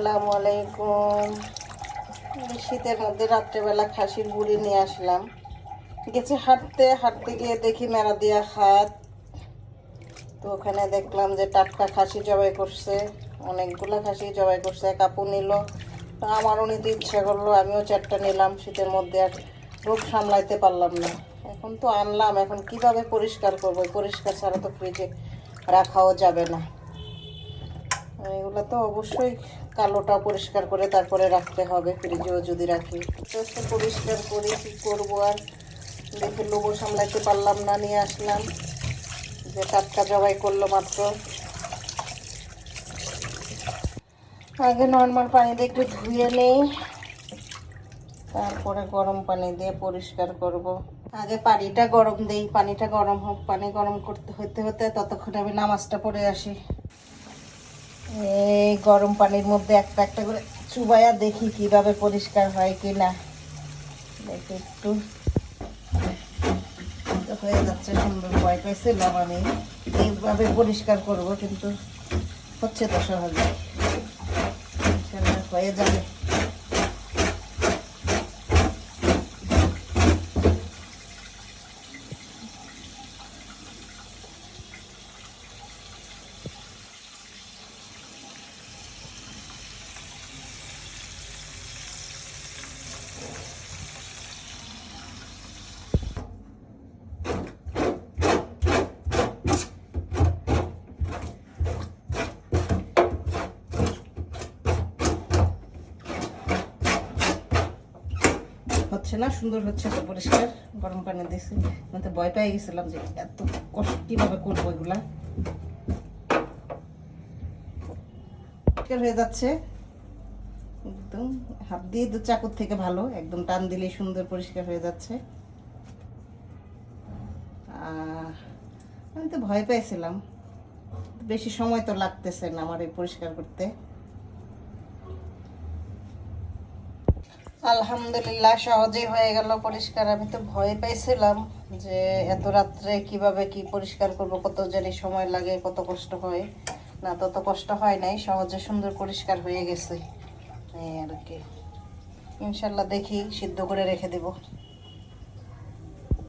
আসসালামু আলাইকুম। শীতের মধ্যে রাত্রেবেলা খাসির বুড়ি নিয়ে আসলাম। গেছে হাঁটতে হাঁটতে গিয়ে দেখি মেরা দিয়া খাত, তো ওখানে দেখলাম যে টাটকা খাসি জবাই করছে, অনেকগুলো খাসি জবাই করছে। এক আপু নিল, তো আমারও নিতে ইচ্ছা করলো, আমিও চারটা নিলাম। শীতের মধ্যে আর রোগ সামলাইতে পারলাম না। এখন তো আনলাম, এখন কিভাবে পরিষ্কার করবো? পরিষ্কার ছাড়া তো ফ্রিজে রাখাও যাবে না। এগুলো তো অবশ্যই কালোটা পরিষ্কার করে তারপরে রাখতে হবে, ফ্রিজেও যদি রাখি। তো পরিষ্কার করে কি করবো আর, দেখে লোভও সামলাইতে পারলাম না, নিয়ে আসলাম। যে টাটকা জবাই করলো মাত্র। আগে নর্মাল পানি দিয়ে একটু ধুয়ে নেই, তারপরে গরম পানি দিয়ে পরিষ্কার করব। আগে পানিটা গরম দেই, পানিটা গরম হোক। পানি গরম করতে হতে হতে ততক্ষণে আমি নামাজটা পড়ে আসি। এই গরম পানির মধ্যে একটা একটা করে চুবাইয়া দেখি কিভাবে পরিষ্কার হয় কিনা। দেখি একটু হয়ে যাচ্ছে সুন্দর। ভয় পেয়েছিলাম আমি এইভাবে পরিষ্কার করব, কিন্তু হচ্ছে তো সহজে, হয়ে যাবে। হচ্ছে না, সুন্দর হচ্ছে তো পরিষ্কার। গরম পানি দিয়েছি, আমি তো ভয় পেয়ে গেছিলাম যে এত কষ্ট কিভাবে করবো। এগুলা পরিষ্কার হয়ে যাচ্ছে একদম। হাত দিয়ে দু চাকুর থেকে ভালো, একদম টান দিলে সুন্দর পরিষ্কার হয়ে যাচ্ছে। আমি তো ভয় পেয়েছিলাম, বেশি সময় তো লাগতেছে না আমার এই পরিষ্কার করতে। আলহামদুলিল্লাহ সহজেই হয়ে গেল পরিষ্কার। আমি তো ভয় পাইছিলাম যে এত রাত্রে কিভাবে কি পরিষ্কার করব, কত জানি সময় লাগে, কত কষ্ট হয়। না, তত কষ্ট হয় নাই, সহজে সুন্দর পরিষ্কার হয়ে গেছে। এই আর কি। ইনশাল্লাহ দেখি সিদ্ধ করে রেখে দেব।